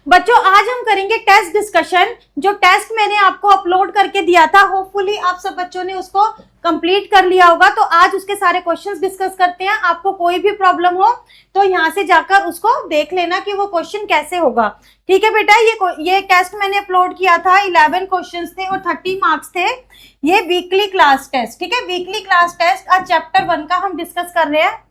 बच्चों आज हम करेंगे टेस्ट डिस्कशन। जो टेस्ट मैंने आपको अपलोड करके दिया था, होपफुली आप सब बच्चों ने उसको कंप्लीट कर लिया होगा। तो आज उसके सारे क्वेश्चंस डिस्कस करते हैं। आपको कोई भी प्रॉब्लम हो तो यहाँ से जाकर उसको देख लेना कि वो क्वेश्चन कैसे होगा। ठीक है बेटा, ये टेस्ट मैंने अपलोड किया था। 11 क्वेश्चंस थे और 30 मार्क्स थे। ये वीकली क्लास टेस्ट, ठीक है, वीकली क्लास टेस्ट। आज चैप्टर 1 का हम डिस्कस कर रहे हैं।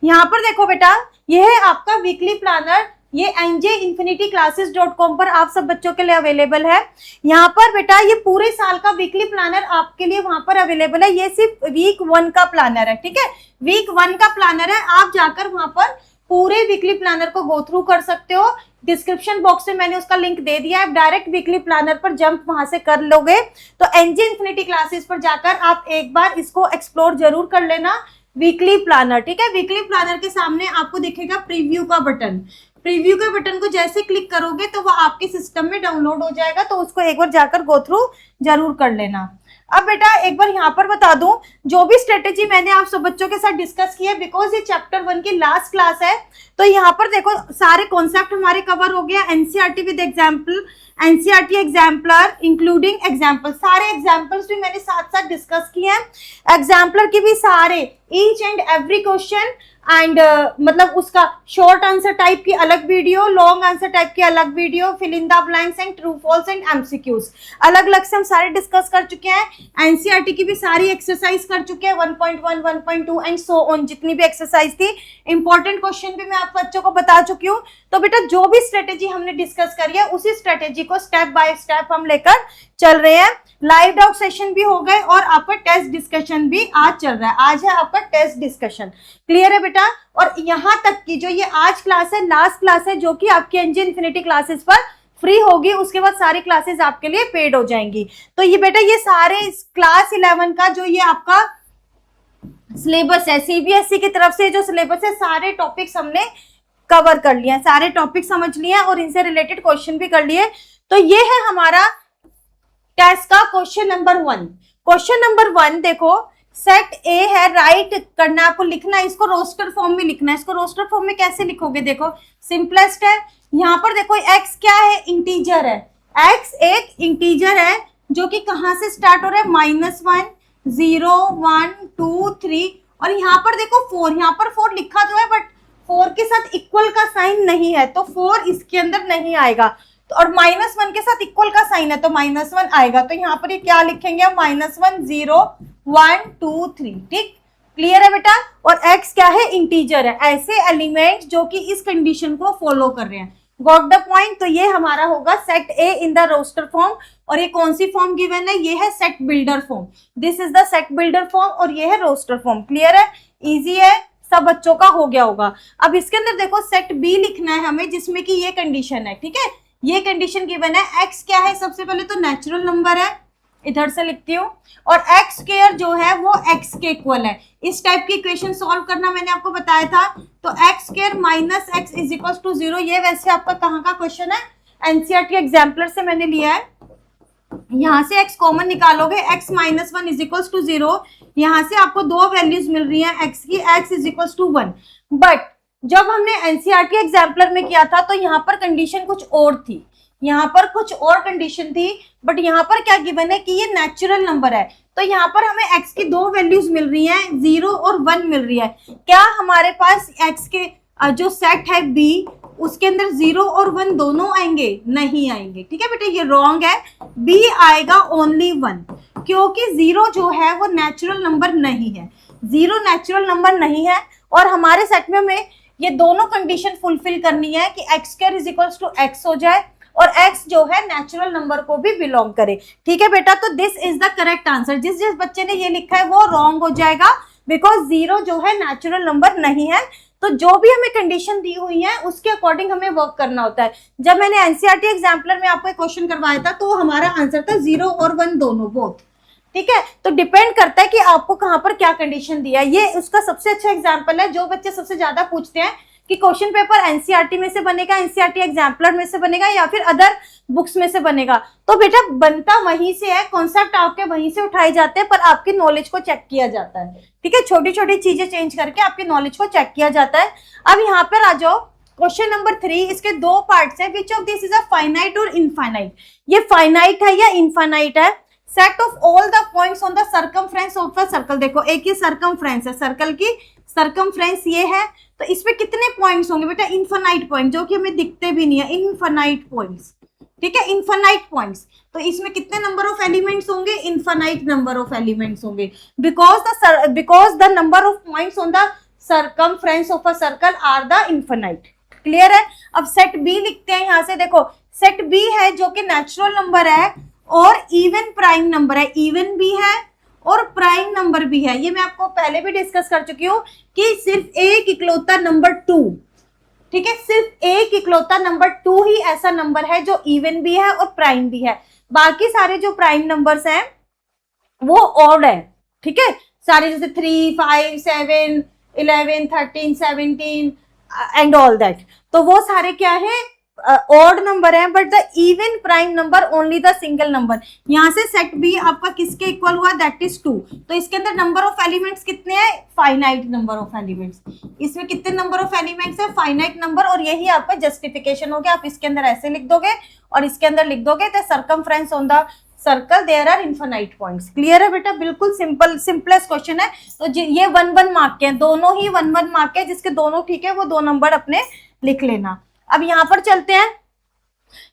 यहाँ पर देखो बेटा, ये है आपका वीकली प्लानर। ये njinfinityclasses.com पर आप सब बच्चों के लिए अवेलेबल है। यहाँ पर बेटा ये पूरे साल का वीकली प्लानर आपके लिए वहां पर अवेलेबल है। ये सिर्फ वीक 1 का प्लानर है, ठीक है, वीक 1 का प्लानर है। आप जाकर वहां पर पूरे वीकली प्लानर को गो थ्रू कर सकते हो। डिस्क्रिप्शन बॉक्स में मैंने उसका लिंक दे दिया है। आप डायरेक्ट वीकली प्लानर पर जंप वहां से कर लोगे। तो एनजे इन्फिनिटी क्लासेस पर जाकर आप एक बार इसको एक्सप्लोर जरूर कर लेना, वीकली प्लानर। ठीक है, वीकली प्लानर के सामने आपको दिखेगा प्रीव्यू का बटन। प्रीव्यू के बटन को जैसे क्लिक करोगे तो वो आपके सिस्टम में डाउनलोड हो जाएगा। तो उसको एक बार जाकर गो थ्रू जरूर कर लेना। अब बेटा एक बार यहाँ पर बता दूं, जो भी स्ट्रेटेजी मैंने आप सब बच्चों के साथ डिस्कस की है, बिकॉज ये चैप्टर 1 की लास्ट क्लास है, तो यहाँ पर देखो सारे कॉन्सेप्ट हमारे कवर हो गया। NCERT with example, NCERT exemplar including example, सारे एग्जाम्पल्स भी मैंने साथ साथ डिस्कस किए हैं। एग्जाम्पलर की भी सारे each and every question and मतलब उसका शॉर्ट आंसर टाइप की अलग वीडियो, लॉन्ग आंसर टाइप की अलग video, fill in the blanks and true false and MCQs अलग अलग से हम सारे डिस्कस कर चुके हैं। एनसीईआरटी की भी सारी एक्सरसाइज कर चुके हैं, 1.1, 1.2 एंड सो ऑन, जितनी भी एक्सरसाइज थी। इंपॉर्टेंट क्वेश्चन भी मैं आप बच्चों को बता चुकी हूँ। तो बेटा जो भी स्ट्रेटेजी हमने डिस्कस करी है, उसी स्ट्रेटेजी को स्टेप बाय स्टेप हम लेकर चल रहे हैं। लाइव डाउट सेशन भी हो गए और आपका टेस्ट डिस्कशन भी आज चल रहा है। आज है आपका टेस्ट डिस्कशन, क्लियर है बेटा। और यहाँ तक की जो ये आज क्लास है, लास्ट क्लास है, जो कि आपकी एनजे इन्फिनिटी क्लासेस पर फ्री होगी। उसके बाद सारी क्लासेस आपके लिए पेड हो जाएंगी। तो ये बेटा ये सारे क्लास 11 का जो ये आपका सिलेबस है, सीबीएसई की तरफ से जो सिलेबस है, सारे टॉपिक्स हमने कवर कर लिए, सारे टॉपिक समझ लिए और इनसे रिलेटेड क्वेश्चन भी कर लिए। तो ये है हमारा टेस्ट का क्वेश्चन नंबर 1। क्वेश्चन नंबर 1 देखो, सेट ए है, राइट करना है आपको, लिखना है इसको रोस्टर फॉर्म में लिखना है। इसको रोस्टर फॉर्म में कैसे लिखोगे, देखो सिंपलेस्ट है। यहाँ पर देखो एक्स क्या है, इंटीजर है। एक्स एक इंटीजर है जो कि कहाँ से स्टार्ट हो रहा है, -1, 0, 1, 2, 3 और यहाँ पर देखो 4। यहाँ पर 4 लिखा तो है बट 4 के साथ इक्वल का साइन नहीं है, तो 4 इसके अंदर नहीं आएगा। तो और -1 के साथ इक्वल का साइन है तो -1 आएगा। तो यहाँ पर ये क्या लिखेंगे, -1, 0, 1, 2, 3। ठीक, क्लियर है बेटा। और x क्या है, इंटीजर है। ऐसे एलिमेंट जो कि इस कंडीशन को फॉलो कर रहे हैं, गॉट द पॉइंट। तो ये हमारा होगा set A in the roster form. और ये कौन सी फॉर्म गिवन है, ये है set builder form. This is the set builder form और ये है रोस्टर फॉर्म। क्लियर है, इजी है, सब बच्चों का हो गया होगा। अब इसके अंदर देखो सेट बी लिखना है हमें, जिसमें कि ये कंडीशन है। ठीक है, ये कंडीशन गिवन है। x क्या है, सबसे पहले तो नेचुरल नंबर है, इधर से लिखती हूँ, और x स्क्वायर जो है वो x के इक्वल है। इस टाइप की इक्वेशन सॉल्व करना मैंने आपको बताया था। तो x square minus x is equal to 0। ये वैसे आपका कहाँ का क्वेश्चन है, एनसीईआरटी एग्जाम्पलर से मैंने लिया है। यहाँ से x कॉमन निकालोगे, x -1 इज इक्वल टू 0। यहाँ से आपको दो वैल्यूज मिल रही है x की, x is equal to 1। But जब हमने एनसीईआरटी एग्जाम्पलर में किया था तो यहाँ पर कंडीशन कुछ और थी, यहाँ पर कुछ और कंडीशन थी। बट यहाँ पर क्या गिवन है कि ये नेचुरल नंबर है। तो यहाँ पर हमें x की दो वैल्यूज मिल रही हैं, 0 और 1 मिल रही है। क्या हमारे पास x के जो सेट है b, उसके अंदर 0 और 1 दोनों आएंगे, नहीं आएंगे। ठीक है बेटा, ये रॉन्ग है। b आएगा ओनली 1, क्योंकि 0 जो है वो नेचुरल नंबर नहीं है। 0 नेचुरल नंबर नहीं है और हमारे सेट में हमें ये दोनों कंडीशन फुलफिल करनी है कि x square is equal to x हो जाए और x जो है नेचुरल नंबर को भी बिलोंग करे। ठीक है बेटा, तो this is the correct answer. जिस बच्चे ने ये लिखा है वो रॉन्ग हो जाएगा, बिकॉज 0 जो है नेचुरल नंबर नहीं है। तो जो भी हमें कंडीशन दी हुई है उसके अकॉर्डिंग हमें वर्क करना होता है। जब मैंने एनसीईआरटी एग्जाम्पलर में आपको एक क्वेश्चन करवाया था तो हमारा आंसर था 0 और 1 दोनों, बोथ। ठीक है, तो डिपेंड करता है कि आपको कहां पर क्या कंडीशन दिया है। ये उसका सबसे अच्छा एग्जांपल है। जो बच्चे सबसे ज्यादा पूछते हैं कि क्वेश्चन पेपर एनसीईआरटी में से बनेगा, एनसीईआरटी एग्जाम्पलर में से बनेगा या फिर अदर बुक्स में से बनेगा, तो बेटा बनता वहीं से है, कॉन्सेप्ट आपके वहीं से उठाए जाते हैं, पर आपकी नॉलेज को चेक किया जाता है। ठीक है, छोटी छोटी चीजें चेंज करके आपकी नॉलेज को चेक किया जाता है। अब यहाँ पर आ जाओ, क्वेश्चन नंबर 3, इसके दो पार्ट्स हैं। Which of this is a finite और इनफाइनाइट? ये फाइनाइट है या इनफाइनाइट है? Set of all the points on the circumference of a circle. देखो एक ही सर्कमफ्रेंस है, सर्कल की सर्कमफ्रेंस ये है, तो इसमें कितने पॉइंट्स होंगे बेटा? इनफाइनाइट पॉइंट, जो कि हमें दिखते भी नहीं है, इनफाइनाइट पॉइंट्स, ठीक है, इनफाइनाइट पॉइंट्स। तो इसमें कितने नंबर ऑफ एलिमेंट्स होंगे? इनफाइनाइट नंबर ऑफ एलिमेंट्स होंगे, because the number of points on the circumference of a circle are the infinite. Clear है? अब सेट बी लिखते हैं यहां से। देखो सेट बी है जो कि नेचुरल नंबर है और इवन प्राइम नंबर है, इवन भी है और प्राइम नंबर भी है। ये मैं आपको पहले भी डिस्कस कर चुकी हूँ कि सिर्फ एक इकलौता नंबर 2, ठीक है, सिर्फ एक इकलौता नंबर 2 ही ऐसा नंबर है जो इवन भी है और प्राइम भी है। बाकी सारे जो प्राइम नंबर्स हैं वो ऑड है, ठीक है, सारे जैसे 3, 5, 7, 11, 13, 17 एंड ऑल दैट, तो वो सारे क्या है? ऑड नंबर है। But the even prime number only the single number. यहां से सेट बी आपका किसके इक्वल हुआ? That is 2। तो इसके अंदर नंबर ऑफ एलिमेंट्स कितने हैं? Finite number of elements. इसमें कितने नंबर ऑफ एलिमेंट्स है? Finite number. और यही आपका जस्टिफिकेशन हो गया। आप इसके अंदर ऐसे लिख दोगे और इसके अंदर लिख दोगे the circumference on the circle there are infinite points. Clear है बेटा? बिल्कुल सिंपलेस्ट क्वेश्चन है। तो ये 1-1 मार्क के हैं, दोनों ही 1-1 मार्क के, जिसके दोनों ठीक है वो 2 नंबर अपने लिख लेना। अब यहां पर चलते हैं।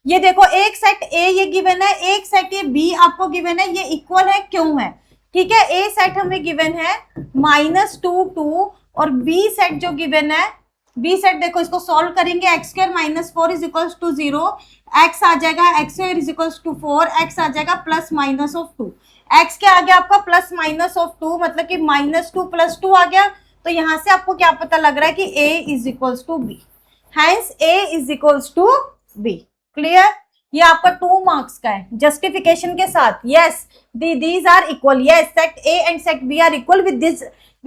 ये देखो एक सेट ए ये गिवन है, एक सेट ये बी आपको गिवन है, ये इक्वल है क्यों है? ठीक है, ए सेट हमें गिवन है -2 2 और बी सेट जो गिवन है, बी सेट देखो इसको सॉल्व करेंगे। x² - 4 = 0, x आ जाएगा x² = 4, x आ जाएगा +-2, x के आगे आपका +-2 मतलब कि -2 + 2 आ गया। तो यहां से आपको क्या पता लग रहा है कि a = b, hence a = b। Clear? ये आपका 2 मार्क्स का है जस्टिफिकेशन के साथ। Yes, these are equal. Yes, set A and set B are equal. With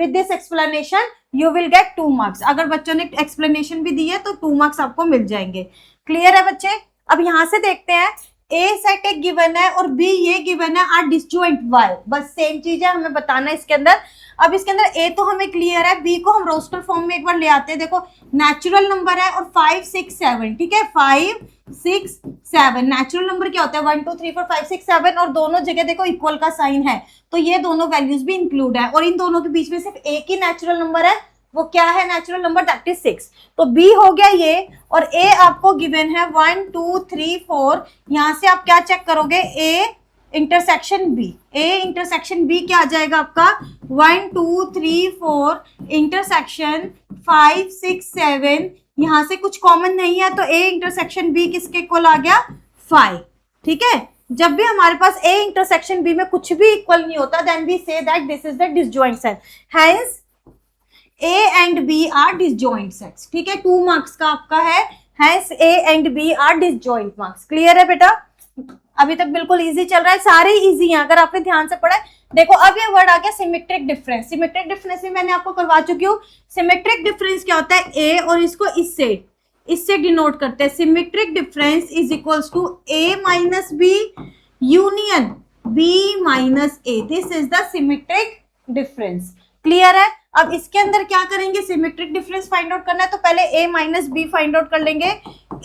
this explanation you will get 2 marks. अगर बच्चों ने एक्सप्लेनेशन भी दी है तो 2 मार्क्स आपको मिल जाएंगे। क्लियर है बच्चे? अब यहां से देखते हैं, ए सेट एक गिवन है और बी ये गिवन है, आर डिसजॉइंट वाई। बस सेम चीज है, हमें बताना है इसके अंदर। अब इसके अंदर ए तो हमें क्लियर है, बी को हम रोस्टर फॉर्म में एक बार ले आते हैं। देखो नेचुरल नंबर है और 5 6 7, ठीक है, 5 6 7 नेचुरल नंबर क्या होता है? 1 2 3 4 5 6 7 और दोनों जगह देखो इक्वल का साइन है, तो ये दोनों वैल्यूज भी इंक्लूड है। और इन दोनों के बीच में सिर्फ एक ही नेचुरल नंबर है, वो क्या है नेचुरल नंबर? That is 6। तो बी हो गया ये, और ए आपको गिवन है 1 2 3 4। यहां से आप क्या चेक करोगे? A intersection B, A intersection B क्या आ जाएगा आपका? 1 2 3 4 इंटरसेक्शन 5 6 7। यहां से कुछ कॉमन नहीं है, तो ए इंटरसेक्शन बी किसके इक्वल आ गया? 5। ठीक है, जब भी हमारे पास ए इंटरसेक्शन बी में कुछ भी इक्वल नहीं होता, then we say that this is the disjoint set. Hence A and B are disjoint sets. ठीक है, 2 मार्क्स का आपका है। Hence A and B are disjoint marks. Clear है बेटा? अभी तक बिल्कुल इजी चल रहा है, सारे इजी हैं अगर आपने ध्यान से पढ़ा है। देखो अब ये वर्ड आ गया सिमेट्रिक डिफरेंस। सिमेट्रिक डिफरेंस भी मैंने आपको करवा चुकी हूँ। सिमेट्रिक डिफरेंस क्या होता है? ए और इसको इससे डिनोट करते हैं। Symmetric difference is equals to a minus B union b minus a। This is the symmetric difference. Clear है? अब इसके अंदर क्या करेंगे? सिमेट्रिक डिफरेंस फाइंड आउट करना है, तो पहले a minus B find out कर लेंगे,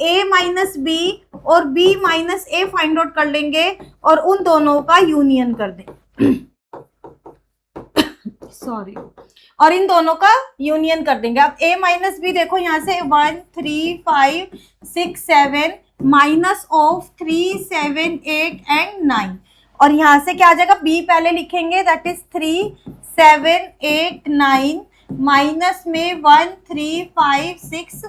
a माइनस बी और b minus a find out कर लेंगे और उन दोनों का यूनियन कर देंगे। सॉरी, और इन दोनों का यूनियन कर देंगे। अब a माइनस बी देखो यहाँ से 1 3 5 6 7 माइनस ऑफ 3 7 8 एंड 9, और यहाँ से क्या आ जाएगा? b पहले लिखेंगे, दैट इज 3 7 8 9 माइनस में 1 3 5 6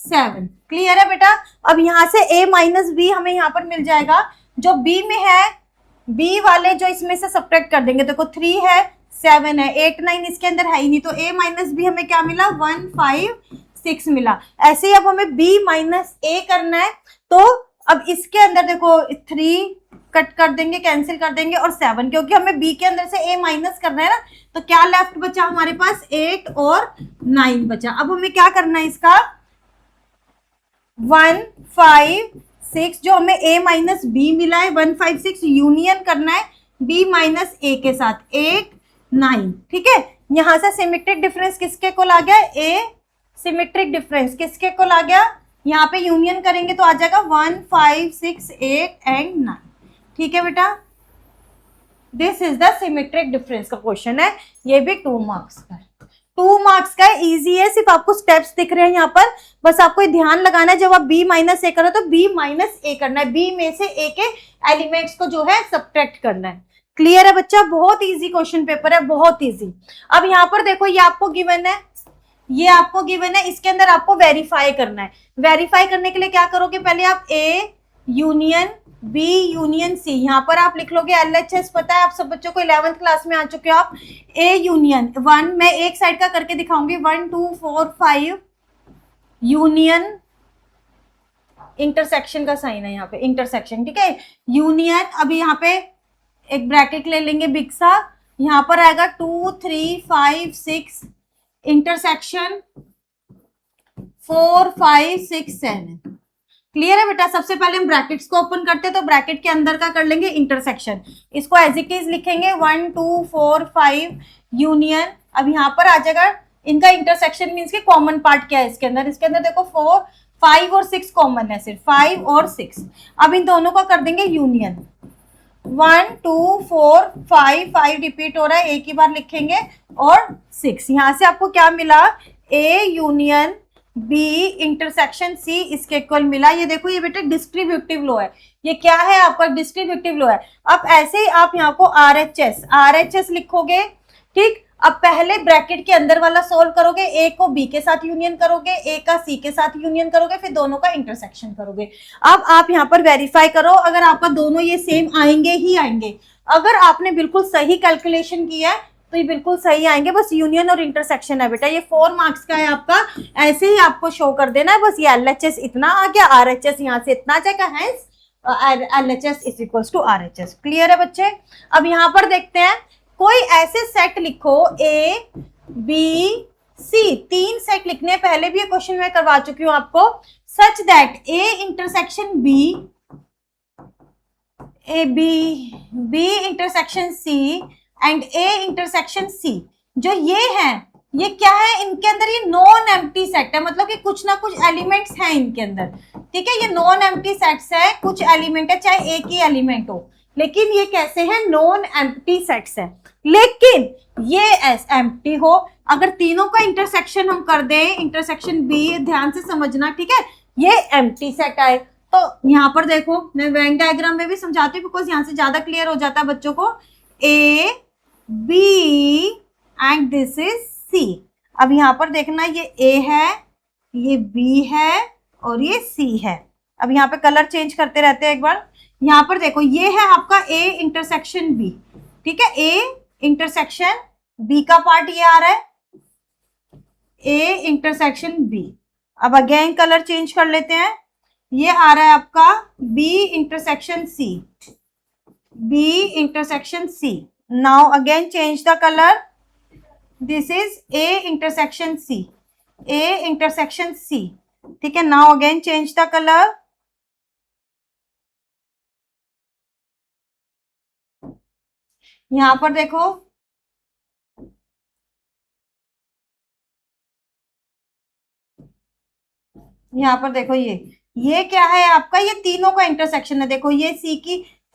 7। क्लियर है बेटा? अब यहाँ से a माइनस बी हमें यहाँ पर मिल जाएगा, जो b में है b वाले जो इसमें से सब्ट्रैक्ट कर देंगे। देखो 3 है 7 है 8 9 इसके अंदर है ही नहीं, तो a माइनस बी हमें क्या मिला? 1 5 6 मिला। ऐसे ही अब हमें b माइनस a करना है, तो अब इसके अंदर देखो 3 कट कर देंगे, कैंसिल कर देंगे, और 7, क्योंकि हमें b के अंदर से a माइनस करना है ना, तो क्या लेफ्ट बचा हमारे पास? 8 और 9 बचा। अब हमें क्या करना है इसका? 1 5 6 जो हमें a माइनस बी मिला है 1 5 6 यूनियन करना है b माइनस a के साथ 8 9। ठीक है, यहां से सिमेट्रिक डिफरेंस किसके इक्वल आ गया? a सिमेट्रिक डिफरेंस किसके इक्वल आ गया, यहाँ पे यूनियन करेंगे तो आ जाएगा 1, 5, 6, 8 एंड 9। ठीक है बेटा, this is the symmetric difference का क्वेश्चन है, ये भी 2 मार्क्स का है। 2 मार्क्स का इजी है, सिर्फ आपको स्टेप्स दिख रहे हैं यहाँ पर, बस आपको ध्यान लगाना है जब आप b माइनस ए करो तो b माइनस ए करना है, b में से a के एलिमेंट्स को जो है सब्ट्रैक्ट करना है। क्लियर है बच्चा, बहुत इजी क्वेश्चन पेपर है, बहुत इजी। अब यहाँ पर देखो ये आपको गिवन है, ये आपको गिवन है, इसके अंदर आपको वेरीफाई करना है। वेरीफाई करने के लिए क्या करोगे, पहले आप A union B union C, यहाँ पर आप लिख लोगे LHS, पता है आप सब बच्चों को 11th क्लास में आ चुके हो आप। A यूनियन 1, मैं एक साइड का करके दिखाऊंगी, 1 2 4 5 यूनियन, इंटरसेक्शन का साइन है यहाँ पे, इंटरसेक्शन, ठीक है, यूनियन। अभी यहाँ पे एक ब्रैकेट ले लेंगे बिग सा, यहाँ पर आएगा 2 3 5 6, इंटरसेक्शन 4 5 6 7। क्लियर है बेटा, सबसे पहले हम ब्रैकेट्स को ओपन करते हैं, तो ब्रैकेट के अंदर का कर लेंगे इंटरसेक्शन, इसको एज इट इज लिखेंगे 1 2 4 5 यूनियन। अब यहाँ पर आ जाएगा इनका इंटरसेक्शन मीन्स के कॉमन पार्ट क्या है इसके अंदर, इसके अंदर देखो 4 5 और 6 कॉमन है, सिर्फ 5 और 6। अब इन दोनों का कर देंगे यूनियन, 1 2 4 5 5 रिपीट हो रहा है, एक ही बार लिखेंगे, और 6। यहां से आपको क्या मिला, A union B intersection C इसके इक्वल मिला। ये देखो ये बेटा डिस्ट्रीब्यूटिव लो है, ये क्या है आपका डिस्ट्रीब्यूटिव लो है। अब ऐसे ही आप यहाँ को RHS लिखोगे, ठीक। अब पहले ब्रैकेट के अंदर वाला सोल्व करोगे, A को B के साथ यूनियन करोगे, A का C के साथ यूनियन करोगे, फिर दोनों का इंटरसेक्शन करोगे। अब आप यहाँ पर वेरीफाई करो, अगर आपका दोनों ये सेम आएंगे ही आएंगे, अगर आपने बिल्कुल सही कैलकुलेशन किया है तो ये बिल्कुल सही आएंगे, बस यूनियन और इंटरसेक्शन है बेटा। ये 4 मार्क्स का है आपका, ऐसे ही आपको शो कर देना है, बस ये LHS इतना आ गया, RHS यहाँ से इतना आ जाएगा, hence LHS is equals to RHS। Clear है बच्चे। अब यहाँ पर देखते हैं, कोई ऐसे सेट लिखो A B C, 3 सेट लिखने, पहले भी ये क्वेश्चन मैं करवा चुकी हूँ आपको, such that A intersection B intersection C and A intersection C, जो ये है, ये क्या है, इनके अंदर ये नॉन एम्प्टी सेट है, मतलब कि कुछ ना कुछ एलिमेंट्स हैं इनके अंदर, ठीक है। ये नॉन एम्प्टी सेट्स है, कुछ एलिमेंट है, चाहे एक ही एलिमेंट हो, लेकिन ये कैसे हैं, नॉन एम्प्टी सेट्स हैं। लेकिन ये एम्प्टी हो, अगर तीनों का इंटरसेक्शन हम कर दें, इंटरसेक्शन B, ध्यान से समझना, ठीक है, ये एम्प्टी सेट आए। तो यहाँ पर देखो, मैं वेन डायग्राम में भी समझाती हूँ, बिकॉज यहाँ से ज्यादा क्लियर हो जाता है बच्चों को। A B and this is C। अब यहाँ पर देखना, ये A है, ये B है और ये C है। अब यहाँ पे कलर चेंज करते रहते हैं एक बार। यहाँ पर देखो, ये है आपका A इंटरसेक्शन B, ठीक है, A इंटरसेक्शन B का पार्ट ये आ रहा है, A इंटरसेक्शन B। अब अगेन कलर चेंज कर लेते हैं, ये आ रहा है आपका B intersection C, B intersection C. Now again change the color. This is A intersection C. A intersection C. ठीक है, now again change the color. यहां पर देखो, यहां पर देखो, ये क्या है आपका, ये तीनों का इंटरसेक्शन है। देखो ये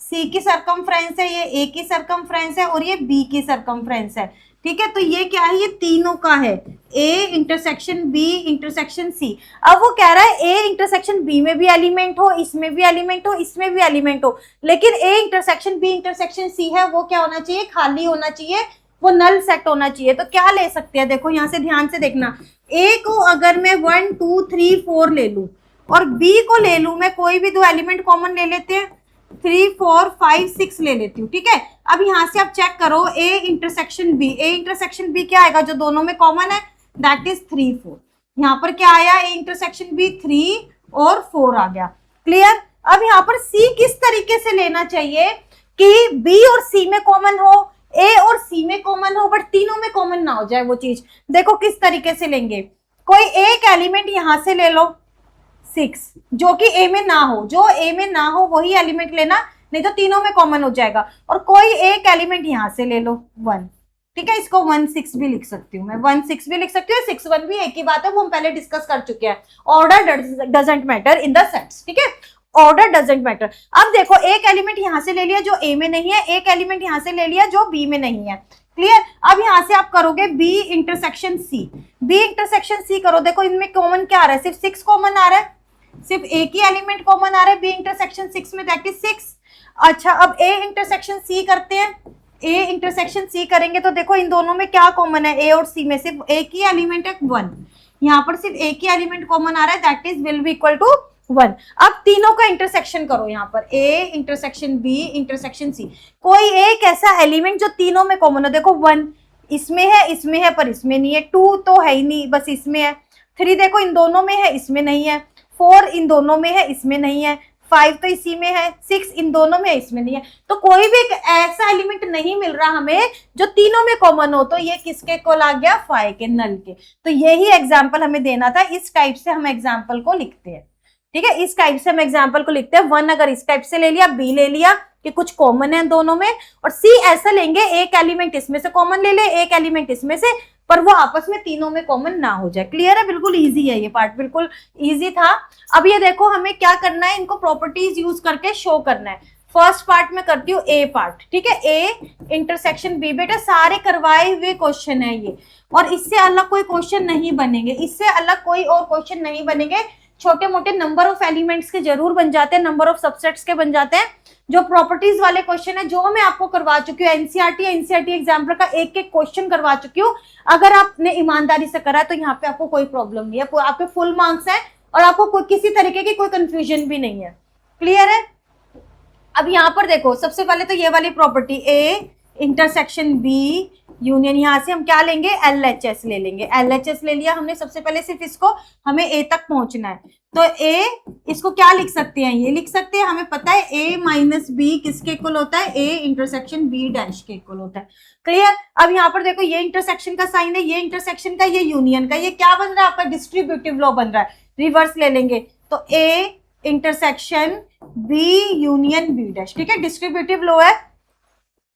C की सरकमफ्रेंस है, ये A की सरकमफ्रेंस है और ये B की सरकमफ्रेंस है, ठीक है। तो ये क्या है, ये तीनों का है, A intersection B intersection C। अब वो कह रहा है A इंटरसेक्शन B में भी एलिमेंट हो, इसमें भी एलिमेंट हो, इसमें भी एलिमेंट हो, लेकिन A intersection B intersection C है, वो क्या होना चाहिए, खाली होना चाहिए, वो नल सेट होना चाहिए। तो क्या ले सकते हैं, देखो यहाँ से ध्यान से देखना, A को अगर मैं 1 2 3 4 ले लूं और B को ले लूं, मैं कोई भी 2 एलिमेंट कॉमन ले लेते हैं, 3 4 5 6 ले लेती हूँ, ठीक है। अब यहाँ से आप चेक करो, A intersection B, A intersection B क्या आएगा, जो दोनों में कॉमन है, दैट इज 3 4। यहाँ पर क्या आया, A इंटरसेक्शन B 3 और 4 आ गया। क्लियर। अब यहाँ पर C किस तरीके से लेना चाहिए कि B और C में कॉमन हो, A और C में कॉमन हो, बट तीनों में कॉमन ना हो जाए वो चीज। देखो किस तरीके से लेंगे, कोई एक एलिमेंट यहां से ले लो 6, जो कि A में ना हो, जो A में ना हो वही एलिमेंट लेना, नहीं तो तीनों में कॉमन हो जाएगा। और कोई एक एलिमेंट यहां से ले लो 1, ठीक है, इसको 1/6 भी लिख सकती हूँ मैं, 1/6 भी लिख सकती हूँ, 6/1 भी एक ही बात है, वो हम पहले डिस्कस कर चुके हैं। Order doesn't matter in the sets, ठीक है, ऑर्डर डजंट मैटर। अब देखो एक एलिमेंट यहां से ले लिया जो ए में नहीं है, एक एलिमेंट यहां से ले लिया जो बी में नहीं है, क्लियर। अब यहां से आप करोगे B intersection C, B intersection C करो, देखो इनमें कॉमन क्या आ रहा है, सिर्फ 6 कॉमन आ रहा है, सिर्फ एक ही एलिमेंट कॉमन आ रहा है बी इंटरसेक्शन 6 में, दैट इज 6। अच्छा अब ए इंटरसेक्शन सी करते हैं, ए इंटरसेक्शन सी करेंगे तो देखो इन दोनों में क्या कॉमन है, ए और सी में सिर्फ एक ही एलिमेंट है 1, यहाँ पर सिर्फ एक ही एलिमेंट कॉमन आ रहा है, that is will be equal to 1। अब तीनों का इंटरसेक्शन करो, यहाँ पर A intersection B intersection C, कोई एक ऐसा एलिमेंट जो तीनों में कॉमन हो, देखो 1 इसमें है पर इसमें नहीं है, 2 तो है ही नहीं बस इसमें है, 3 देखो इन दोनों में है इसमें नहीं है, 4 इन दोनों में है इसमें नहीं है, 5 तो इसी में है, 6 इन दोनों में है इसमें नहीं है, तो कोई भी एक ऐसा एलिमेंट नहीं मिल रहा हमें जो तीनों में कॉमन हो, तो ये किसके को आ गया, फाई के, नल के। तो यही एग्जाम्पल हमें देना था, इस टाइप से हम एग्जाम्पल को लिखते हैं, ठीक है, इस टाइप से हम एग्जाम्पल को लिखते हैं। 1 अगर इस टाइप से ले लिया, बी ले लिया कि कुछ कॉमन है दोनों में, और सी ऐसा लेंगे एक एलिमेंट इसमें से कॉमन ले ले, एक एलिमेंट इसमें से, पर वो आपस में तीनों में कॉमन ना हो जाए। क्लियर है, बिल्कुल इजी है ये पार्ट, बिल्कुल इजी था। अब ये देखो हमें क्या करना है, इनको प्रॉपर्टीज यूज करके शो करना है। फर्स्ट पार्ट में करती हूँ ए पार्ट, ठीक है, ए इंटरसेक्शन बी, बेटा सारे करवाए हुए क्वेश्चन है ये, और इससे अलग कोई क्वेश्चन नहीं बनेंगे, इससे अलग कोई और क्वेश्चन नहीं बनेंगे। छोटे मोटे नंबर ऑफ एलिमेंट्स के जरूर बन जाते हैं, नंबर ऑफ सबसेट्स के बन जाते हैं। जो प्रॉपर्टीज वाले क्वेश्चन है जो मैं आपको करवा चुकी हूँ, एनसीईआरटी एग्जाम्पल का एक एक क्वेश्चन करवा चुकी हूँ, अगर आपने ईमानदारी से करा है तो यहाँ पे आपको कोई प्रॉब्लम नहीं है, आपके फुल मार्क्स है और आपको कोई किसी तरीके की कोई कंफ्यूजन भी नहीं है। क्लियर है। अब यहाँ पर देखो सबसे पहले तो ये वाली property A intersection B union, यहाँ से हम क्या लेंगे, LHS ले लेंगे, LHS ले लिया हमने। सबसे पहले सिर्फ इसको हमें ए तक पहुंचना है, तो ए इसको क्या लिख सकते हैं, ये लिख सकते हैं, हमें पता है a माइनस बी किसके इक्वल होता है, a इंटरसेक्शन b डैश के इक्वल होता है। क्लियर। अब यहाँ पर देखो ये इंटरसेक्शन का साइन है, ये इंटरसेक्शन का, ये यूनियन का, ये क्या बन रहा है आपका, डिस्ट्रीब्यूटिव लॉ बन रहा है। रिवर्स ले लेंगे तो a intersection b union b dash, ठीक है, डिस्ट्रीब्यूटिव लॉ है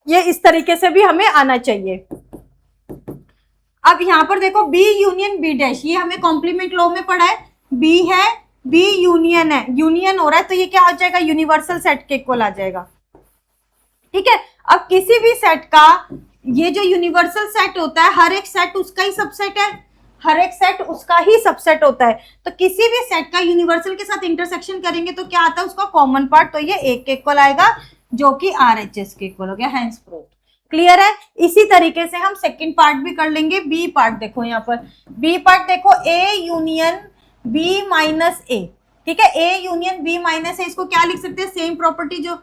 ये, इस तरीके से भी हमें आना चाहिए। अब यहाँ पर देखो b यूनियन b डैश, ये हमें कॉम्प्लीमेंट लॉ में पढ़ा है, b है, b यूनियन है, यूनियन हो रहा है तो ये क्या हो जाएगा, यूनिवर्सल सेट के इक्वल आ जाएगा। ठीक है। अब किसी भी सेट का ये जो यूनिवर्सल सेट होता है, हर एक सेट उसका ही सबसेट है, हर एक सेट उसका ही सबसेट होता है, तो किसी भी सेट का यूनिवर्सल के साथ इंटरसेक्शन करेंगे तो क्या आता है उसका कॉमन पार्ट, तो ये एक के इक्वल आएगा जो कि RHS के इक्वल हो गया, हैंस प्रूव्ड। क्लियर है। इसी तरीके से हम सेकंड पार्ट भी कर लेंगे। बी पार्ट देखो, यहाँ पर बी पार्ट देखो, A union B minus A, ठीक है, A union B minus A, इसको क्या लिख सकते हैं, सेम प्रॉपर्टी जो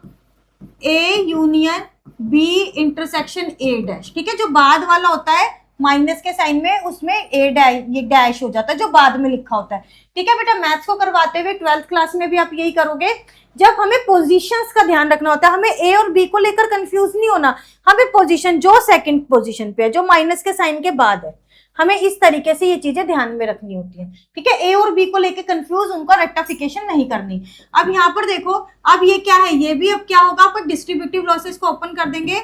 A union B intersection A dash, ठीक है, जो बाद वाला होता है माइनस के साइन में, उसमें ए डैश, ये डैश हो जाता है जो बाद में लिखा होता है। ठीक है बेटा, मैथ्स को करवाते हुए 12th क्लास में भी आप यही करोगे, जब हमें पोजीशंस का ध्यान रखना होता है, हमें ए और बी को लेकर कंफ्यूज नहीं होना, हमें पोजीशन जो सेकंड पोजीशन पे है, जो माइनस के साइन के बाद है, हमें इस तरीके से ये चीजें ध्यान में रखनी होती है। ठीक है, ए और बी को लेकर कंफ्यूज, उनका रेक्टिफिकेशन नहीं करनी। अब यहाँ पर देखो, अब ये क्या है, ये भी अब क्या होगा, आप डिस्ट्रीब्यूटिव लॉसेस को ओपन कर देंगे,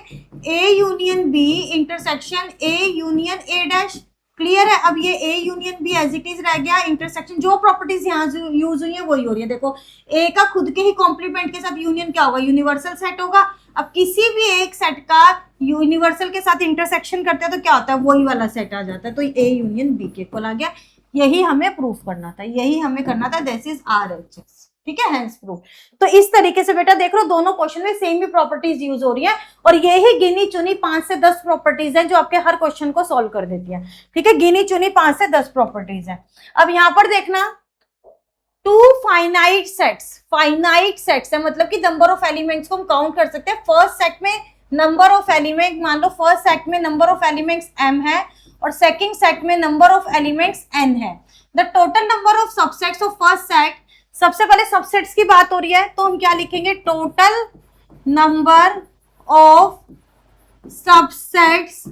A union B intersection A union A dash. Clear है। अब ये A union B as it is रह गया, इंटरसेक्शन जो प्रॉपर्टीज यहाँ यूज हुई है वही हो रही है। देखो ए का खुद के ही कॉम्प्लीमेंट के साथ यूनियन क्या होगा, यूनिवर्सल सेट होगा। अब किसी भी एक सेट का यूनिवर्सल के साथ इंटरसेक्शन करते हैं तो क्या होता है, वही वाला सेट आ जाता है, तो ए यूनियन बी के इक्वल आ गया। यही हमें प्रूफ करना था, यही हमें करना था, दिस इज RHS। ठीक है, हेंस प्रूफ। तो इस तरीके से बेटा देख लो, दोनों क्वेश्चन में सेम ही प्रॉपर्टीज यूज हो रही है, और ये ही गिनी चुनी 5 से 10 प्रॉपर्टीज हैं जो आपके हर क्वेश्चन को सॉल्व कर देती है। ठीक है, गिनी चुनी 5 से 10 प्रॉपर्टीज है। अब यहाँ पर देखना, 2 फाइनाइट सेट्स है, मतलब कि नंबर ऑफ एलिमेंट्स को हम काउंट कर सकते हैं। फर्स्ट सेट में नंबर ऑफ एलिमेंट, मान लो फर्स्ट सेट में नंबर ऑफ एलिमेंट्स m है और सेकंड सेट में नंबर ऑफ एलिमेंट्स n है। The total number of subsets of first set, सबसे पहले सबसेट्स की बात हो रही है तो हम क्या लिखेंगे, total number of subsets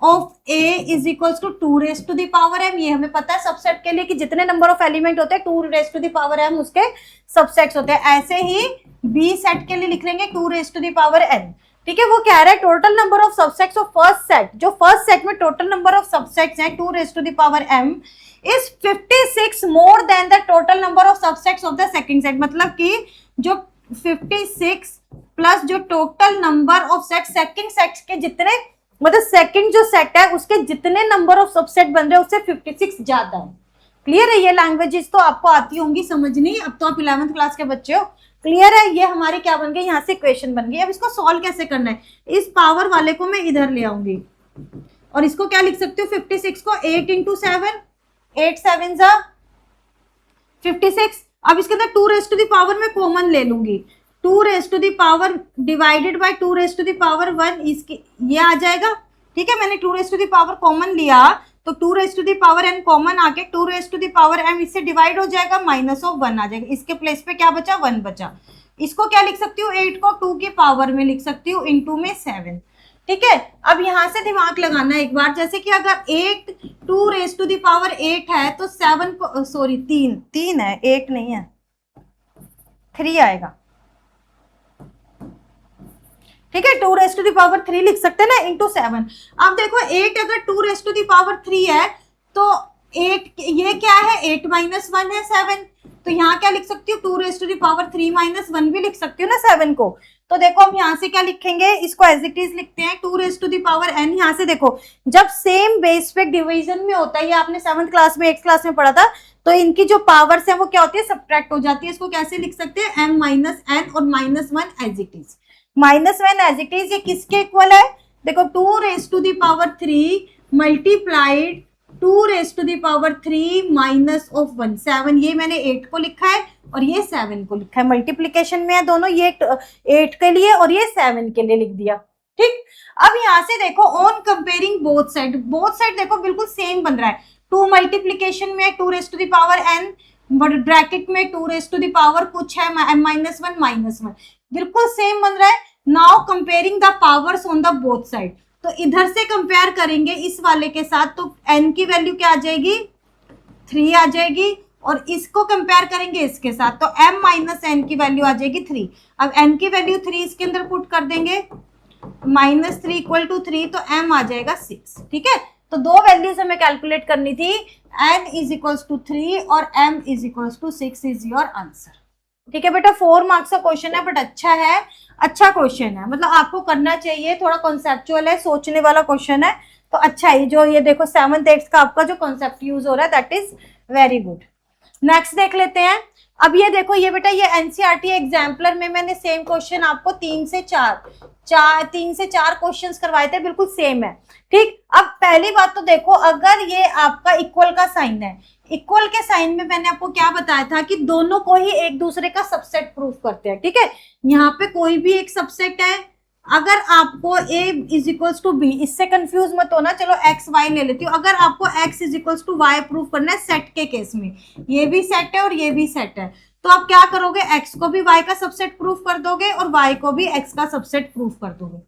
of A is equals to 2 raise to the power m। ये हमें पता है सबसेट के लिए कि जितने नंबर ऑफ एलिमेंट होते हैं 2 raise to the power m उसके सबसेट्स होते हैं। ऐसे ही B सेट के लिए लिख लेंगे 2 raise to the power n। ठीक है, वो कह रहा है total number of subsets of first set, जो फर्स्ट सेट में टोटल नंबर ऑफ सबसेट्स हैं 2 raised to the power m is 56 more than the total number of subsets of the second set. मतलब कि जो 56 प्लस जो total number of set second set के जितने, मतलब सेकंड जो सेट है उसके जितने नंबर ऑफ सबसेट बन रहे हैं उससे 56 ज्यादा है। क्लियर है? ये लैंग्वेजेस तो आपको आती होंगी समझनी, अब तो आप 11th क्लास के बच्चे हो। क्लियर है? ये हमारी क्या बन गई, यहाँ से इक्वेशन बन गई। अब इसको सॉल्व कैसे करना है, इस पावर वाले को मैं इधर ले आऊंगी और इसको क्या लिख सकती हूँ, 56 को 8 इंटू 7, 8 7 जा 56। अब इसके अंदर 2 raised to the power में कॉमन ले लूंगी, 2 raised to the power divided by 2 raised to the power 1, इसकी ये आ जाएगा। ठीक है, मैंने 2 raised to the power common लिया तो 2 raised to the power n common आके 2 raised to the power m इससे डिवाइड हो जाएगा, माइनस ऑफ 1 आ जाएगा। इसके प्लेस पे क्या बचा, 1 बचा। इसको क्या लिख सकती हूँ, 8 को 2 की पावर में लिख सकती हूँ, इंटू में 7। ठीक है, अब यहां से दिमाग लगाना एक बार, जैसे कि अगर 8 2 raised to the power 8 है तो 7 को, सॉरी 3 है, 8 नहीं है, 3 आएगा। ठीक है, 2 raised to the power 3 लिख सकते हैं ना, इंटू 7। अब देखो 8 अगर 2 raised to the power 3 है तो 8 ये क्या है, 8 माइनस 1 है 7, तो यहाँ क्या लिख सकती हूँ, 2 raised to the power 3 minus 1 भी लिख सकती हूँ ना 7 को। तो देखो हम यहाँ से क्या लिखेंगे, इसको एज इट इज लिखते हैं 2 raised to the power n। यहाँ से देखो जब सेम बेस पे डिवीजन में होता है, ये आपने 7th क्लास में 8th क्लास में पढ़ा था, तो इनकी जो पावर्स है वो क्या होती है, सब्ट्रैक्ट हो जाती है। इसको कैसे लिख सकते हैं, m माइनस n और minus 1 as it is, minus 1 as it is. ये किसके इक्वल है, देखो 2 raised to the power 3 multiplied 2 raised to the power 3 minus of 1, 7। ये मैंने 8 को लिखा है और ये 7 को लिखा है, मल्टीप्लीकेशन में है दोनों, ये 8 के लिए और ये 7 के लिए लिख दिया। ठीक, अब यहाँ से देखो on comparing both side, both side देखो बिल्कुल सेम बन रहा है। 2 मल्टीप्लीकेशन में 2 raised to the power n, bracket में 2 raised to the power कुछ है m माइनस 1 माइनस 1, बिल्कुल सेम बन रहा है। Now comparing the powers on the both side, तो इधर से कंपेयर करेंगे इस वाले के साथ, तो n की वैल्यू क्या आ जाएगी, 3 आ जाएगी, और इसको कंपेयर करेंगे इसके साथ तो m माइनस n की वैल्यू आ जाएगी 3। अब n की वैल्यू 3 इसके अंदर पुट कर देंगे, माइनस 3 इक्वल टू 3, तो m आ जाएगा 6। ठीक है, तो दो वैल्यूज हमें कैलकुलेट करनी थी, n इज इक्वल्स टू 3 और m is equals to 6 is your answer. ठीक है बेटा, 4 मार्क्स का क्वेश्चन है बट अच्छा है, अच्छा क्वेश्चन है, मतलब आपको करना चाहिए, थोड़ा कॉन्सेप्चुअल है, सोचने वाला क्वेश्चन है, तो अच्छा है। जो ये देखो 7th 8th का आपका जो कॉन्सेप्ट यूज हो रहा है that is very good. Next देख लेते हैं। अब ये देखो, ये बेटा ये एनसीईआरटी एग्जाम्पलर में मैंने सेम क्वेश्चन आपको 3 से 4 क्वेश्चंस करवाए थे, बिल्कुल सेम है। ठीक, अब पहली बात तो देखो, अगर ये आपका इक्वल का साइन है, इक्वल के साइन में मैंने आपको क्या बताया था कि दोनों को ही एक दूसरे का सबसेट प्रूफ करते हैं। ठीक है, यहाँ पे कोई भी एक सबसेट है, अगर आपको a is equals to b, इससे कंफ्यूज मत होना, चलो x y ले लेती हूँ। अगर आपको x is equals to y proof करना है सेट के केस में, ये भी सेट है और ये भी सेट है, तो आप क्या करोगे, x को भी y का सबसेट प्रूफ कर दोगे और y को भी x का सबसेट प्रूफ कर दोगे।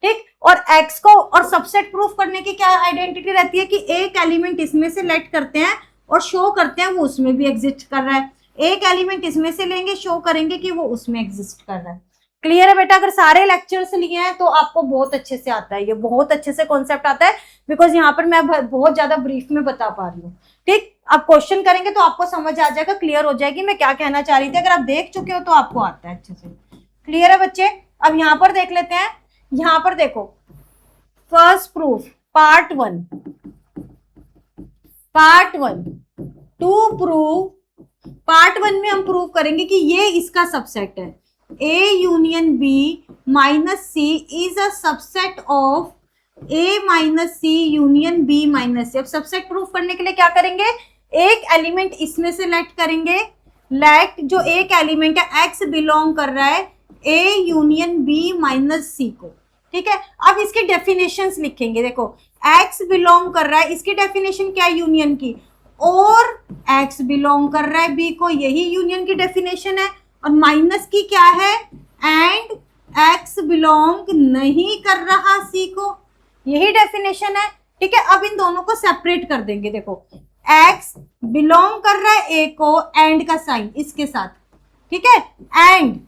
ठीक, और x को और सबसेट प्रूफ करने की क्या आइडेंटिटी रहती है कि एक एलिमेंट इसमें से लेट करते हैं और शो करते हैं वो उसमें भी एग्जिस्ट कर रहा है, एक एलिमेंट इसमें से लेंगे, शो करेंगे कि वो उसमें एग्जिस्ट कर रहा है। क्लियर है बेटा? अगर सारे लेक्चर्स लिए हैं तो आपको बहुत अच्छे से आता है, ये बहुत अच्छे से कॉन्सेप्ट आता है, बिकॉज यहाँ पर मैं बहुत ज्यादा ब्रीफ में बता पा रही हूँ। ठीक, अब क्वेश्चन करेंगे तो आपको समझ आ जाएगा, क्लियर हो जाएगी मैं क्या कहना चाह रही थी। अगर आप देख चुके हो तो आपको आता है अच्छे से। क्लियर है बच्चे? अब यहाँ पर देख लेते हैं, यहाँ पर देखो first proof part 1 to prove, part 1 में हम प्रूव करेंगे कि ये इसका सबसेट है, A union B minus C is a subset of A minus C union B minus C। अब सबसेट प्रूफ करने के लिए क्या करेंगे, एक एलिमेंट इसमें से लेट करेंगे, लेट जो एक एलिमेंट है X बिलोंग कर रहा है A union B minus C को। ठीक है, अब इसकी डेफिनेशंस लिखेंगे। देखो X बिलोंग कर रहा है, इसकी डेफिनेशन क्या है यूनियन की, और X बिलोंग कर रहा है B को, यही यूनियन की डेफिनेशन है। और माइनस की क्या है, एंड x बिलोंग नहीं कर रहा C को, यही डेफिनेशन है। ठीक है, अब इन दोनों को सेपरेट कर देंगे। देखो x बिलोंग कर रहा है A को, एंड का साइन इसके साथ, ठीक है, एंड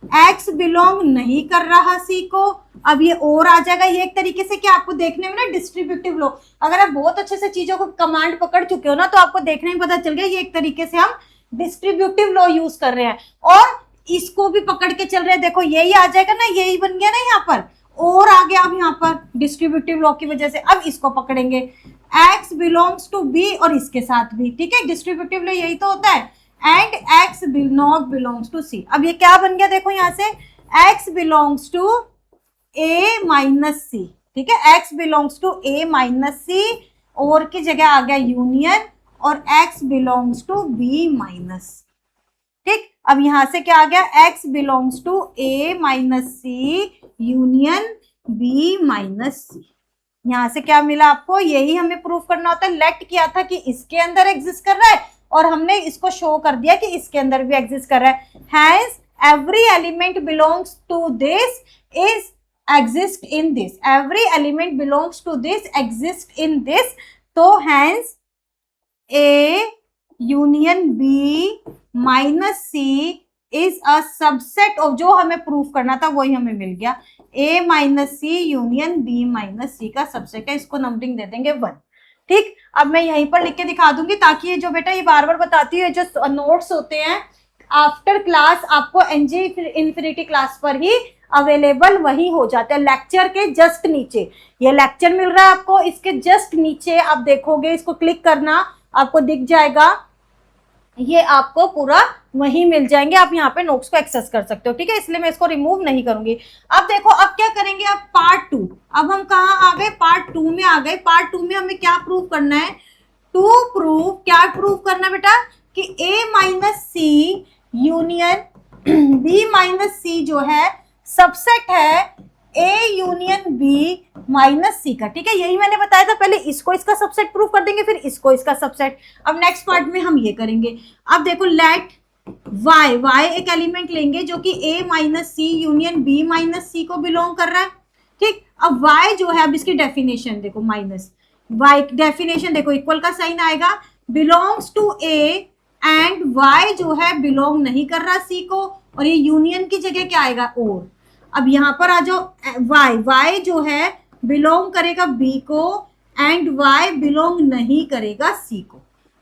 x बिलोंग नहीं कर रहा C को, अब ये और आ जाएगा, ये एक तरीके से क्या आपको देखने में ना डिस्ट्रीब्यूटिव लॉ, अगर आप बहुत अच्छे से चीजों को कमांड पकड़ चुके हो ना तो आपको देखने में पता चल गया ये एक तरीके से हम डिस्ट्रीब्यूटिव लॉ यूज कर रहे हैं। और इसको भी पकड़ के चल रहे हैं, देखो यही आ जाएगा ना, यही बन गया ना यहाँ पर, और आ गया अब यहाँ पर डिस्ट्रीब्यूटिव लॉ की वजह से। अब इसको पकड़ेंगे, x बिलोंग्स टू b और इसके साथ भी, ठीक है, डिस्ट्रीब्यूटिव लॉ यही तो होता है, and x not belongs to c। अब ये क्या बन गया देखो यहाँ से, x belongs to a minus C, ठीक है, x belongs to a minus C, और की जगह आ गया यूनियन, और x belongs to b minus, ठीक। अब यहां से क्या आ गया, x belongs to a minus C union b minus C. यहां से क्या मिला आपको, यही हमें प्रूफ करना होता है, लेट किया था कि इसके अंदर एग्जिस्ट कर रहा है और हमने इसको शो कर दिया कि इसके अंदर भी एग्जिस्ट कर रहा है। Hence every element belongs to this is exist in this, every element belongs to this exist in this, तो hence a union b minus C is a subset of, जो हमें प्रूफ करना था वही हमें मिल गया, a minus C union b minus C का सबसेट है, इसको नंबरिंग दे देंगे 1, ठीक। अब मैं यहीं पर लिख के दिखा दूंगी ताकि ये जो बेटा ये बार बार बताती है, जो नोट्स होते हैं आफ्टर क्लास आपको एनजी इन्फिनिटी क्लास पर ही अवेलेबल वही हो जाते हैं, लेक्चर के जस्ट नीचे ये लेक्चर मिल रहा है आपको, इसके जस्ट नीचे आप देखोगे, इसको क्लिक करना आपको दिख जाएगा, ये आपको पूरा वही मिल जाएंगे, आप यहाँ पे नोट्स को एक्सेस कर सकते हो, ठीक है, इसलिए मैं इसको रिमूव नहीं करूंगी। अब देखो अब क्या करेंगे, अब पार्ट 2, अब हम कहाँ आ गए, पार्ट 2 में आ गए। पार्ट 2 में हमें क्या प्रूव करना है, टू प्रूव, क्या प्रूव करना है बेटा, कि a minus C union b minus C जो है सबसेट है a union b minus C का, ठीक है, यही मैंने बताया था, पहले इसको इसका सबसेट प्रूफ कर देंगे फिर इसको इसका सबसेट। अब नेक्स्ट पार्ट में हम ये करेंगे। अब देखो लेट y एक एलिमेंट लेंगे जो कि a minus C union b minus C को बिलोंग कर रहा है, ठीक। अब y जो है, अब इसकी डेफिनेशन देखो, माइनस y डेफिनेशन देखो, इक्वल का साइन आएगा, belongs to a and y जो है बिलोंग नहीं कर रहा c को, और ये यूनियन की जगह क्या आएगा, और। अब यहाँ पर आ जाओ, y जो है बिलोंग करेगा b को एंड y बिलोंग नहीं करेगा c को।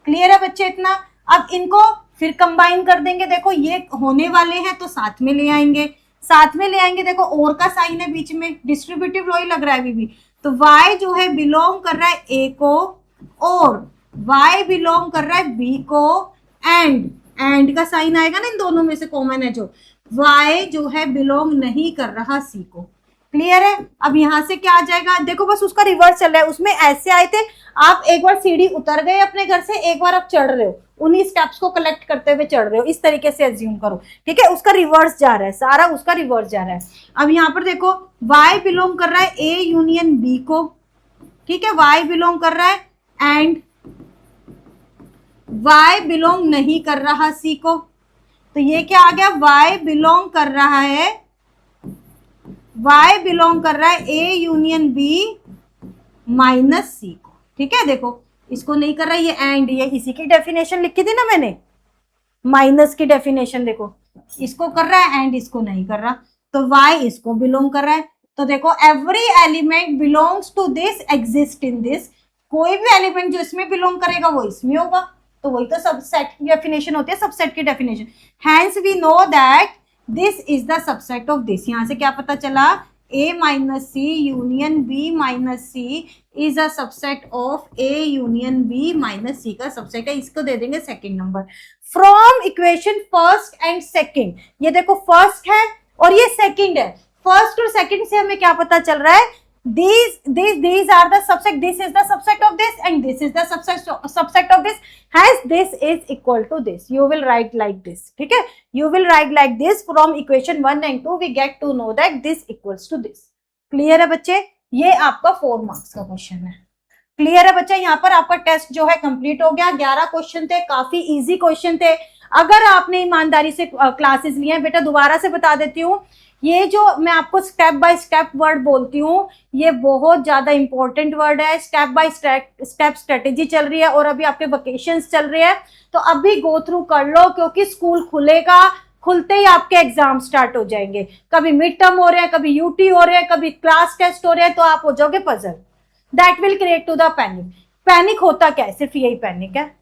क्लियर है बच्चे इतना। अब इनको फिर कंबाइन कर देंगे, देखो ये होने वाले हैं तो साथ में ले आएंगे, साथ में ले आएंगे, देखो और का साइन है बीच में, डिस्ट्रीब्यूटिव लॉ ही लग रहा है अभी भी, तो y जो है बिलोंग कर रहा है a को, और y बिलोंग कर रहा है b को, एंड का साइन आएगा ना, इन दोनों में से कॉमन है जो, y जो है बिलोंग नहीं कर रहा c को। क्लियर है। अब यहाँ से क्या आ जाएगा, देखो बस उसका रिवर्स चल रहा है, उसमें ऐसे आए थे, आप एक बार सीढ़ी उतर गए अपने घर से, एक बार आप चढ़ रहे हो, उन्हीं स्टेप्स को कलेक्ट करते हुए चढ़ रहे हो, इस तरीके से एज्यूम करो, ठीक है, उसका रिवर्स जा रहा है, सारा उसका रिवर्स जा रहा है। अब यहाँ पर देखो y बिलोंग कर रहा है a यूनियन b को, ठीक है, y बिलोंग कर रहा है, एंड y बिलोंग नहीं कर रहा c को, तो ये क्या आ गया, y बिलोंग कर रहा है, y बिलोंग कर रहा है a union b minus c को, ठीक है, देखो इसको नहीं कर रहा है ये, एंड ये इसी की डेफिनेशन लिखी थी ना मैंने, माइनस की डेफिनेशन, देखो इसको कर रहा है एंड इसको नहीं कर रहा, तो y इसको बिलोंग कर रहा है, तो देखो every element belongs to this exist in this, कोई भी एलिमेंट जो इसमें बिलोंग करेगा वो इसमें होगा, तो वही तो सबसेट की डेफिनेशन होती है, सबसेट की definition. Hence we know that this is the subset of this, यहां से क्या पता चला, a minus C union b minus C is a subset of a union b minus C का सबसेट है, इसको दे देंगे second number. From equation first and second, ये देखो फर्स्ट है और ये सेकंड है, फर्स्ट और सेकंड से हमें क्या पता चल रहा है, these are the subset, this is the subset of this and this is the subset of this, hence this is equal to this, you will write like this, ठीक है, you will write like this, from equation 1 and 2 we get to know that this equals to this। Clear है बच्चे, ये आपका 4 marks का question है। Clear है बच्चा, यहाँ पर आपका टेस्ट जो है कंप्लीट हो गया, 11 क्वेश्चन थे, काफी इजी क्वेश्चन थे। अगर आपने ईमानदारी से क्लासेस लिए हैं, बेटा दोबारा से बता देती हूँ, ये जो मैं आपको स्टेप बाय स्टेप वर्ड बोलती हूँ, ये बहुत ज्यादा इंपॉर्टेंट वर्ड है, स्टेप बाय स्टेप स्ट्रेटेजी चल रही है, और अभी आपके वेकेशंस चल रहे हैं, तो अभी गो थ्रू कर लो, क्योंकि स्कूल खुलेगा खुलते ही आपके एग्जाम स्टार्ट हो जाएंगे, कभी मिड टर्म हो रहे हैं, कभी यूटी हो रहे हैं, कभी क्लास टेस्ट हो रहे हैं, तो आप हो जाओगे puzzle. That will create to the panic. Panic होता क्या है, सिर्फ यही पैनिक है।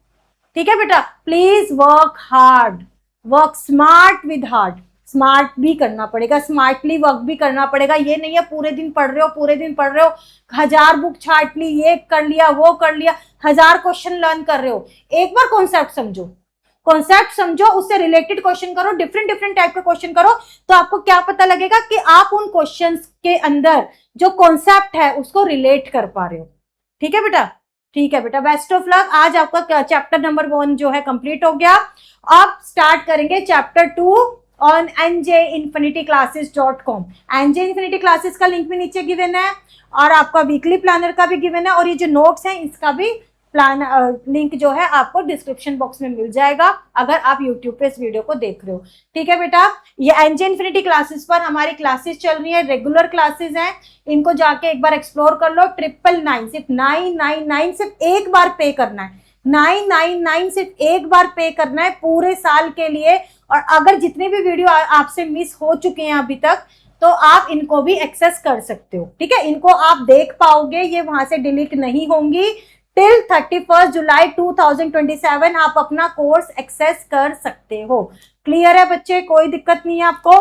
ठीक है बेटा, please work hard, work smart with hard. Smart भी करना पड़ेगा, स्मार्टली वर्क भी करना पड़ेगा। ये नहीं है पूरे दिन पढ़ रहे हो, पूरे दिन पढ़ रहे हो, 1000 बुक छाट ली, ये कर लिया, वो कर लिया, 1000 क्वेश्चन लर्न कर रहे हो। एक बार कॉन्सेप्ट समझो, कॉन्सेप्ट समझो, उससे रिलेटेड क्वेश्चन करो, डिफरेंट डिफरेंट टाइप के क्वेश्चन करो, तो आपको क्या पता लगेगा कि आप उन क्वेश्चंस के अंदर जो कॉन्सेप्ट है उसको रिलेट कर पा रहे हो। ठीक है बेटा, ठीक है बेटा, बेस्ट ऑफ लक। आज आपका चैप्टर नंबर 1 जो है कंप्लीट हो गया। अब स्टार्ट करेंगे chapter 2 on njinfinityclasses.com। nj classes का लिंक भी नीचे गिवन है, और आपका वीकली प्लानर का भी गिवन है, और ये जो नोट्स हैं इसका भी प्लान लिंक जो है आपको डिस्क्रिप्शन बॉक्स में मिल जाएगा, अगर आप यूट्यूब पे इस वीडियो को देख रहे हो। ठीक है बेटा, ये एनजे इन्फिनिटी क्लासेस पर हमारी क्लासेस चल रही है, रेगुलर क्लासेस हैं, इनको जाके एक बार एक्सप्लोर कर लो। 999 सिर्फ 999 सिर्फ एक बार पे करना है, 999 सिर्फ एक बार पे करना है पूरे साल के लिए। और अगर जितने भी वीडियो आपसे मिस हो चुके हैं अभी तक, तो आप इनको भी एक्सेस कर सकते हो। ठीक है, इनको आप देख पाओगे, ये वहां से डिलीट नहीं होंगी। टिल 31 जुलाई 2027 आप अपना कोर्स एक्सेस कर सकते हो। क्लियर है बच्चे, कोई दिक्कत नहीं है आपको।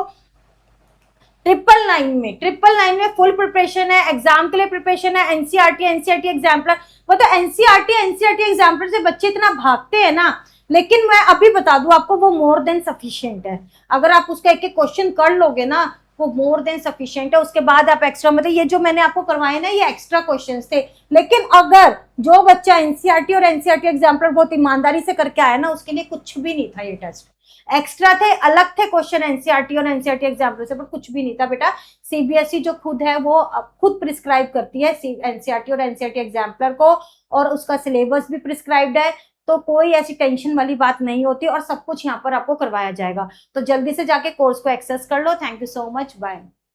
999 में फुल प्रिपरेशन है, एग्जाम के लिए प्रिपरेशन है, एनसीईआरटी एग्जाम्पलर। वो तो एनसीईआरटी एग्जाम्पलर से बच्चे इतना भागते हैं ना, लेकिन मैं अभी बता दूं आपको, वो मोर देन सफिशिएंट है। अगर आप उसका एक एक क्वेश्चन कर लोगे ना, वो मोर देन सफिशिएंट है। उसके बाद आप एक्स्ट्रा, मतलब ये जो मैंने आपको करवाए ना, ये एक्स्ट्रा क्वेश्चंस थे। लेकिन अगर जो बच्चा एनसीईआरटी और एनसीईआरटी एग्जाम्पलर बहुत ईमानदारी से करके आया ना, उसके लिए कुछ भी नहीं था ये टेस्ट। एक्स्ट्रा थे, अलग थे क्वेश्चन एनसीईआरटी और एनसीईआरटी एग्जाम्पलर से, पर कुछ भी नहीं था बेटा। सीबीएसई जो खुद है वो खुद प्रिस्क्राइब करती है एनसीईआरटी और एनसीईआरटी एग्जाम्पलर को, और उसका सिलेबस भी प्रिस्क्राइब्ड है, तो कोई ऐसी टेंशन वाली बात नहीं होती, और सब कुछ यहाँ पर आपको करवाया जाएगा। तो जल्दी से जाके कोर्स को एक्सेस कर लो। Thank you so much, bye.